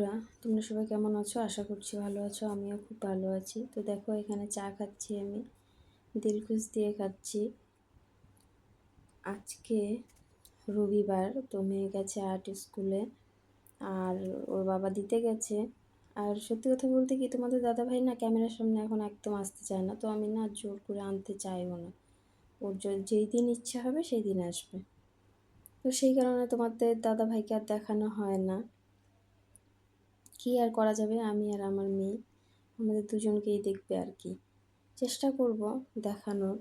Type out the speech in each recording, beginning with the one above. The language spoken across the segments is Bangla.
বন্ধুরা, তোমরা সবাই কেমন আছো? আশা করছি ভালো আছো। আমিও খুব ভালো আছি। তো দেখো, এখানে চা খাচ্ছি আমি, দিলখুশ দিয়ে খাচ্ছি। আজকে রবিবার, তো মেয়ে গেছে আর্ট স্কুলে, আর ওর বাবা দিতে গেছে। আর সত্যি কথা বলতে কি, তোমাদের দাদাভাই না ক্যামেরার সামনে এখন একদম আসতে চায় না, তো আমি না জোর করে আনতে চাইও না। ওর যেই দিন ইচ্ছা হবে সেই দিন আসবে। তো সেই কারণে তোমাদের দাদাভাইকে আর দেখানো হয় না। কী আর করা যাবে, আমি আর আমার মেয়ে আমাদের দুজনকেই দেখবে আর কি। চেষ্টা করব দেখানোর।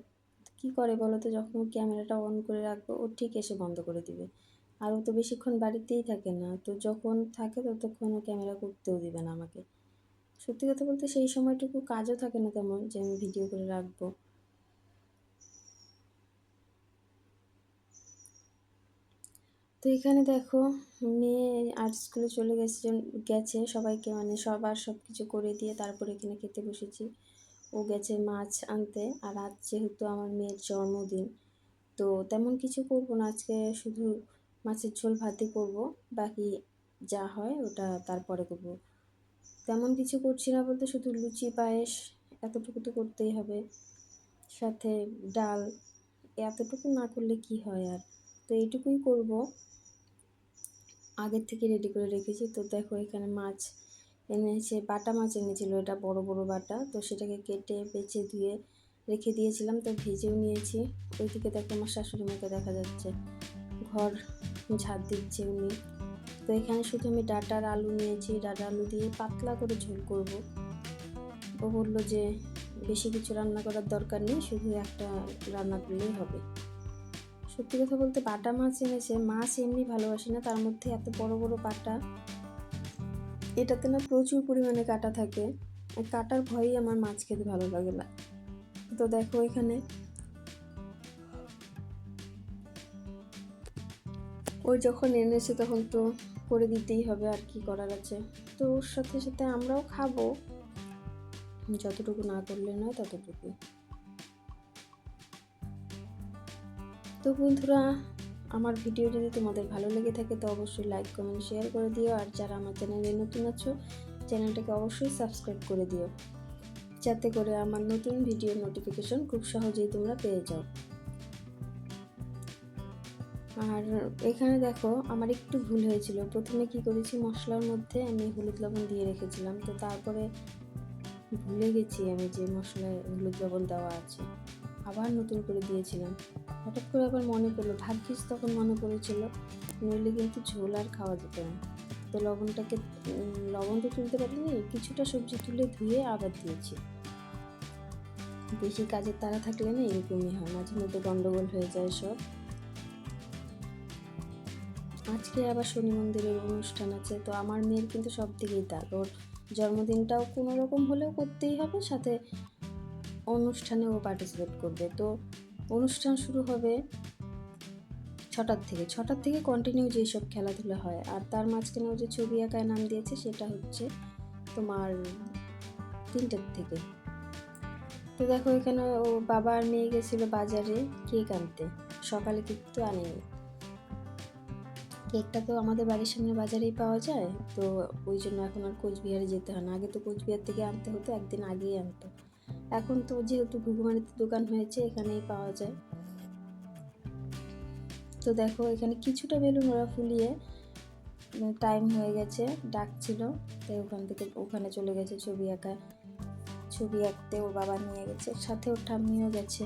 কি করে বলো তো, যখন ক্যামেরাটা অন করে রাখবো ও ঠিক এসে বন্ধ করে দিবে। আর ও তো বেশিক্ষণ বাড়িতেই থাকে না, তো যখন থাকে ততক্ষণ ও ক্যামেরা করতেও দিবে না আমাকে। সত্যি কথা বলতে সেই সময়টুকু কাজও থাকে না তেমন যে আমি ভিডিও করে রাখবো। তো এখানে দেখো, মেয়ে আর্ট স্কুলে চলে গেছে সবাইকে, মানে সবার সব কিছু করে দিয়ে তারপর এখানে খেতে বসেছি। ও গেছে মাছ আনতে, আর আজ যেহেতু আমার মেয়ের জন্মদিন, তো তেমন কিছু করব না আজকে, শুধু মাছের ঝোল ভাতই করব। বাকি যা হয় ওটা তারপরে করব। তেমন কিছু করছি না বলতে, শুধু লুচি পায়েস এতটুকু তো করতেই হবে, সাথে ডাল। এতটুকু না করলে কি হয় আর, তো এইটুকুই করব। আগের থেকে রেডি করে রেখেছি। তো দেখো, এখানে মাছ এনেছে, বাটা মাছ এনেছিল, এটা বড় বড় বাটা, তো সেটাকে কেটে বেছে ধুয়ে রেখে দিয়েছিলাম, তো ভেজেও নিয়েছি। ওইদিকে দেখো আমার শাশুড়ি মাকে দেখা যাচ্ছে, ঘর ঝাড় দিচ্ছে উনি। তো এখানে শুধু আমি ডাঁটা আর আলু নিয়েছি, ডাঁটা আলু দিয়ে পাতলা করে ঝোল করব। ও বললো যে বেশি কিছু রান্না করার দরকার নেই, শুধু একটা রান্না করলেই হবে। সত্যি কথা বলতে, বাটা মাছ এনেছে, মাছ এমনি ভালোবাসি না, তার মধ্যে এত বড় বড় বাটা, এটাতে না প্রচুর পরিমাণে কাঁটা থাকে। কাঁটার ভয়েই আমার মাছ খেতে ভালো লাগে না। তো দেখো, এখানে ওই যখন এনেছে তখন তো করে দিতেই হবে, আর কি করার আছে। তো ওর সাথে সাথে আমরাও খাবো, যতটুকু না করলে নয় ততটুকু। তো বন্ধুরা, আমার ভিডিও যদি তোমাদের ভালো লেগে থাকে তো অবশ্যই লাইক কমেন্ট শেয়ার করে দিও, আর যারা আমার চ্যানেলে নতুন আছো চ্যানেলটাকে অবশ্যই সাবস্ক্রাইব করে দিও, যাতে করে আমার নতুন ভিডিওর নোটিফিকেশন খুব সহজেই তোমরা পেয়ে যাও। আর এখানে দেখো, আমার একটু ভুল হয়েছিল। প্রথমে কি করেছি, মশলার মধ্যে আমি হলুদ লবণ দিয়ে রেখেছিলাম, তো তারপরে ভুলে গেছি আমি যে মশলায় হলুদ লবণ দেওয়া আছে, আবার নতুন করে দিয়েছিলাম। হঠাৎ করে আবার মনে পড়লো, ভাগ্যিস তখন মনে পড়েছিল, নইলে কিন্তু ঝোল আর খাওয়া যেত না। তো লবণ তো তুলতে পারিনি, কিছুটা সবজি তুলে ধুয়ে আবার দিয়েছি। বেশি কাজের তাড়া থাকলে না এরকমই হয়, মাঝে মধ্যে গন্ডগোল হয়ে যায় সব। আজকে আবার শনি মন্দিরের অনুষ্ঠান আছে, তো আমার মেয়ের কিন্তু সব দিকেই তার, ওর জন্মদিনটাও কোনো রকম হলেও করতেই হবে, সাথে অনুষ্ঠানেও পার্টিসিপেট করবে। তো অনুষ্ঠান শুরু হবে 6টার থেকে কন্টিনিউ যেসব খেলাধুলা হয়, আর তার মাঝখানেও যে ছবি আঁকায় নাম দিয়েছে সেটা হচ্ছে তোমার 3টার থেকে। তো দেখো, এখানে ও বাবা আর মেয়ে গেছিলো বাজারে কেক আনতে, সকালে কিন্তু আনেনি। কেকটা তো আমাদের বাড়ির সামনে বাজারেই পাওয়া যায়, তো ওই জন্য এখন আর কোচবিহারে যেতে হয় না। আগে তো কোচবিহার থেকে আনতে হতো, একদিন আগেই আনতো। এখন তো যেহেতু ঘুঘুমারিতে দোকান হয়েছে, এখানেই পাওয়া যায়। তো দেখো, এখানে কিছুটা বেলুন ওরা ফুলিয়ে, টাইম হয়ে গেছে ডাকছিল, তাই ওখানে চলে গেছে ছবি আঁকতে। ওর বাবা নিয়ে গেছে, সাথে ওর ঠাম্মিও গেছে।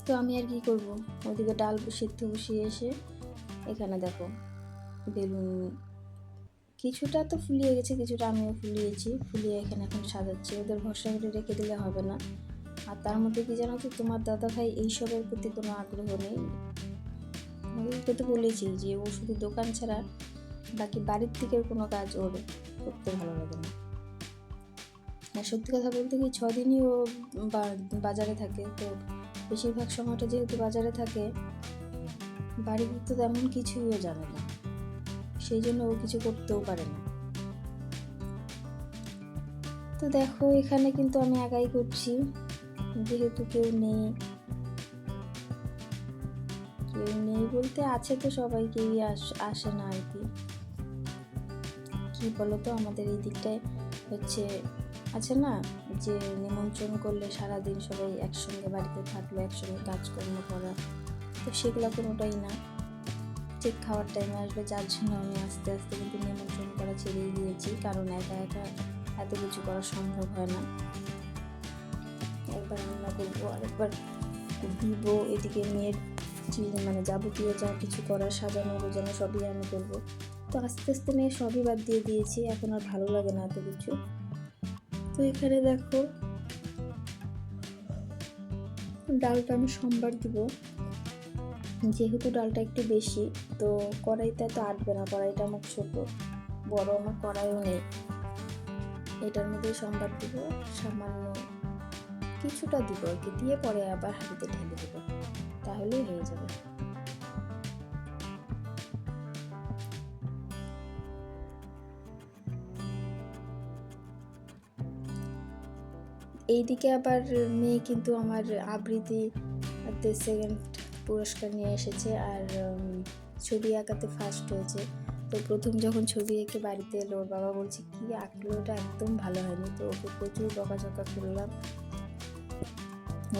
তো আমি আর কি করব, ওদিকে ডাল সিদ্ধ বসিয়ে এসে এখানে দেখো বেলুন কিছুটা তো ফুলিয়ে গেছে, কিছুটা আমিও ফুলিয়ে এখানে এখন সাজাচ্ছি। ওদের ভরসা করে রেখে দিলে হবে না। আর তার মধ্যে কি জানো তো, তোমার দাদাভাই এইসবের প্রতি কোনো আগ্রহ নেই। ওকে তো বলেছি যে ও শুধু দোকান ছাড়া বাকি বাড়ির দিকের কোনো কাজ ওর করতে ভালো লাগে না। আর সত্যি কথা বলতে কি, 6 দিনই ও বাজারে থাকে, তো বেশিরভাগ সময়টা যেহেতু বাজারে থাকে, বাড়ির তো তেমন কিছুই ও জানে না, সেই জন্য ও কিছু করতেও পারে না। তো দেখো, এখানে কিন্তু আমি একাই করছি, যেহেতু কেউ নেই বলতে আছে তো সবাই, কেউই আসে না আর কি। কী বলো তো, আমাদের এই দিকটায় হচ্ছে আছে না যে নিমন্ত্রণ করলে সারাদিন সবাই একসঙ্গে বাড়িতে থাকলো, একসঙ্গে কাজকর্ম করা, তো সেগুলো কোনোটাই না। ঠিক খাওয়ার টাইমে আসবে, যার জন্য আমি আস্তে আস্তে কিন্তু নিমন্ত্রণ করা ছেড়েই দিয়েছি, কারণ একা একা এত কিছু করা সম্ভব হয় না। একবার রান্না করবো, আরেকবার দিব, এদিকে মেয়ের মানে যাবতীয় যা কিছু করার সাজানো গোজানো সবই আমি করবো। তো আস্তে আস্তে নিয়ে সবই বাদ দিয়ে দিয়েছি, এখন আর ভালো লাগে না এত কিছু। তো এখানে দেখো ডালটা আমি সোমবার দিব, যেহেতু ডালটা একটু বেশি, তো কড়াইতে তো আটবে না, কড়াইটা আমার ছোট, বড় আমার কড়াইও নেই। এটার মধ্যে সোমবার দিব, সামান্য কিছুটা দিব আর কি, দিয়ে পরে আবার হাঁড়িতে ঢেলে দেবো, তাহলেই হয়ে যাবে। এইদিকে আবার মেয়ে কিন্তু আমার আবৃত্তিতে সেকেন্ড পুরস্কার নিয়ে এসেছে, আর ছবি আঁকাতে ফার্স্ট হয়েছে। তো প্রথম যখন ছবি এঁকে বাড়িতে এলো, ওর বাবা বলছে কি আঁকলো, ওটা একদম ভালো হয়নি। তো ওকে প্রচুর বকাঝকা করলাম,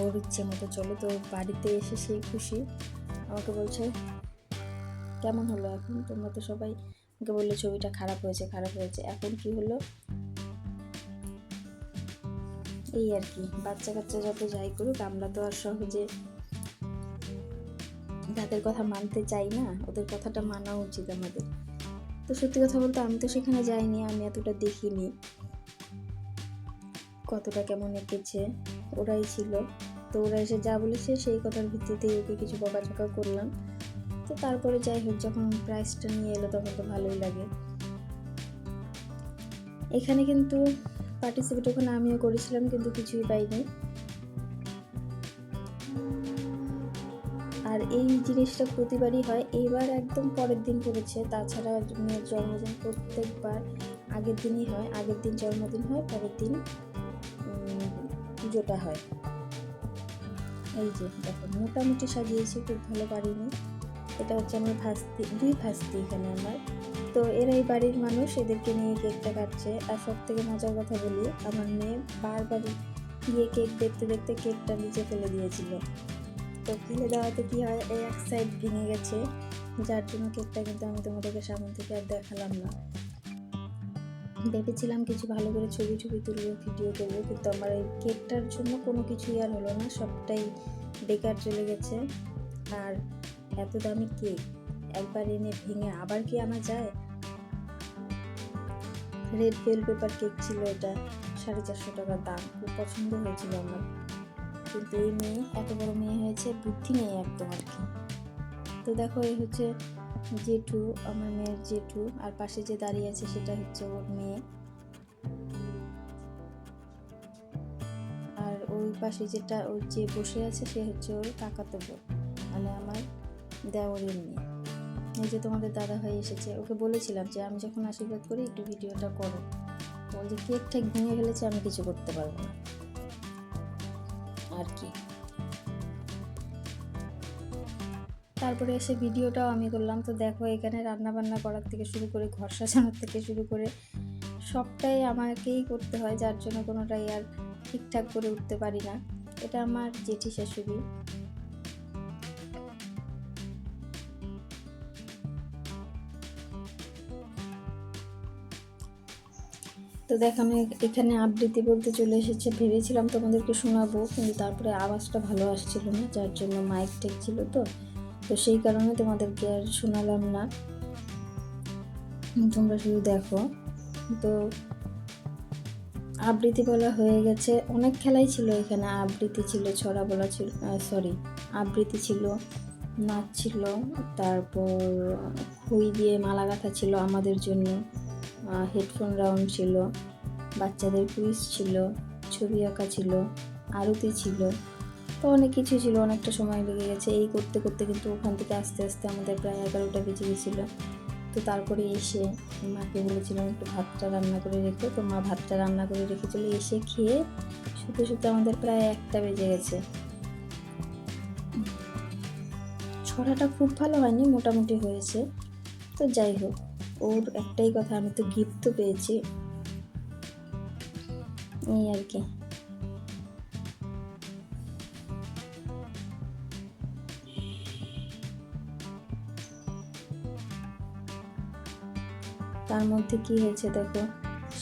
ওর ইচ্ছে মতো চলো। তো বাড়িতে এসে সেই খুশি, আমাকে বলছে কেমন হলো এখন, তোমরা তো সবাই ওকে বললে ছবিটা খারাপ হয়েছে খারাপ হয়েছে, এখন কি হলো। এই আর কি, বাচ্চা কাচ্চা যত যাই করুক, আমরা তো আর সহজে তাদের কথা মানতে চাই না, ওদের কথাটা মানা উচিত আমাদের। তো সত্যি কথা বলতে আমি তো সেখানে যাইনি, আমি এতটা দেখিনি কতটা কেমন এঁকেছে, ওরাই ছিল। তো ওরা এসে যা বলেছে সেই কথার ভিত্তিতে ওকে কিছু বকাঝকা করলাম। তো তারপরে যাই হোক, যখন প্রাইজটা নিয়ে এলো তখন তো ভালোই লাগে। এখানে কিন্তু পার্টিসিপেট ওখানে আমিও করেছিলাম, কিন্তু কিছুই পাইনি। আর এই জিনিসটা প্রতিবারই হয়, এইবার একদম পরের দিন পড়েছে। তাছাড়া মেয়ের জন্মদিন প্রত্যেকবার আগের দিনই হয়, আগের দিন জন্মদিন হয়, পরের দিন পুজোটা হয়। এই যে দেখো মোটামুটি সাজিয়েছি, খুব ভালো পারিনি। এটা হচ্ছে আমার ভাস্তি, 2 ভাস্তি এখানে আমার। তো এরাই বাড়ির মানুষ, এদেরকে নিয়ে কেকটা কাটছে। আর সব থেকে মজার কথা বলি, আমার মেয়ে বারবার গিয়ে কেক দেখতে দেখতে কেকটা নিচে ফেলে দিয়েছিল। তো ফেলে দেওয়াতে কী হয়, এই এক সাইড ভেঙে গেছে, যার জন্য কেকটা কিন্তু আমি তোমাদেরকে সামনে থেকে আর দেখালাম না। ভেবেছিলাম কিছু ভালো করে ছবি তুলবো, ভিডিও করবো, কিন্তু আমার এই কেকটার জন্য কোনো কিছুই আর হলো না, সবটাই বেকার চলে গেছে। আর এত দামি কেক একবার এনে ভেঙে আবার কি আনা যায়। রেড বেল পেপার কেক ছিল এটা, 450 টাকা দাম, খুব পছন্দ হয়েছিল আমার। কিন্তু এই মেয়ে এত বড় মেয়ে হয়েছে, বুদ্ধি নেই একদম আর কি। তো দেখো এই হচ্ছে জেঠু, আমার মেয়ের জেঠু, আর পাশে যে দাঁড়িয়ে আছে সেটা হচ্ছে ওর মেয়ে, আর ওই পাশে যেটা ওর যে বসে আছে সে হচ্ছে ওর কাকাতো বোন, মানে আমার দেওরের মেয়ে। এই যে তোমাদের দাদা ভাই এসেছে, ওকে বলেছিলাম যে আমি যখন আশীর্বাদ করি একটু ভিডিওটা করো, বল যে কেক ঠেক ভেঙে ফেলেছে, আমি কিছু করতে পারবো না আর কি। তারপরে এসে ভিডিওটাও আমি করলাম। তো দেখো এখানে রান্না বান্না করার থেকে শুরু করে ঘর সাজানোর থেকে শুরু করে সবটাই আমাকেই করতে হয়, যার জন্য কোনোটাই আর ঠিকঠাক করে উঠতে পারি না। এটা আমার জেঠি শাশুড়ি। তো দেখো আমি এখানে আবৃত্তি বলতে চলে এসেছে, ভেবেছিলাম তোমাদেরকে শোনাবো, কিন্তু তারপরে আওয়াজটা ভালো আসছিল না, যার জন্য মাইক টেক ছিল, তো সেই কারণে তোমাদেরকে আর শোনালাম না, তোমরা শুধু দেখো। তো আবৃত্তি বলা হয়ে গেছে, অনেক খেলাই ছিল এখানে, আবৃত্তি ছিল, ছড়া বলা ছিল, আবৃত্তি ছিল, নাচ ছিল, তারপর খই দিয়ে মালা গাঁথা ছিল আমাদের জন্য, হেডফোন রাউন্ড ছিল, বাচ্চাদের কুইজ ছিল, ছবি আঁকা ছিল, আরতি ছিল, তো অনেক কিছু ছিল, অনেকটা সময় লেগে গেছে। এই করতে করতে কিন্তু ওখান থেকে আস্তে আস্তে আমাদের প্রায় 11টা বেজে গেছিলো। তো তারপরে এসে মাকে বলেছিলাম একটু ভাতটা রান্না করে রেখো, তো মা ভাতটা রান্না করে রেখেছিল, এসে খেয়ে শুতে শুতে আমাদের প্রায় 1টা বেজে গেছে। ছড়াটা খুব ভালো হয়নি, মোটামুটি হয়েছে। তো যাই হোক, ওর একটাই কথা, আমি তো গিফট তো পেয়েছি, এই আর কি। তার মধ্যে কি হয়েছে দেখো,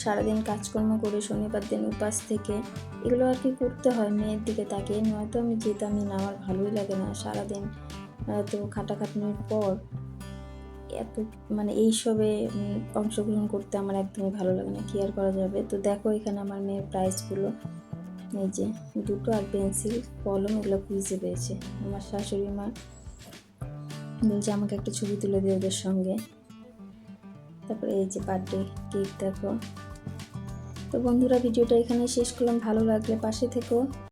সারাদিন কাজকর্ম করে শনিবার দিন উপাস থেকে এগুলো আর কি করতে হয় মেয়ের দিকে তাকিয়ে, নয়তো আমি যেতামই না, আমার ভালোই লাগে না সারাদিন তো খাটাখাটনির পর এত মানে এইসবে অংশগ্রহণ করতে আমার একদমই ভালো লাগে না, কি আর করা যাবে। তো দেখো এখানে আমার মেয়ের প্রাইজগুলো, এই যে দুটো আর পেন্সিল কলম এগুলো কুইজে পেয়েছে। আমার শাশুড়ি মা বলছে আমাকে একটা ছবি তুলে দিয়ে ওদের সঙ্গে। তারপরে এই যে বার্থডে কেক দেখো। তো বন্ধুরা ভিডিওটা এখানে শেষ করলাম, ভালো লাগলে পাশে থেকো।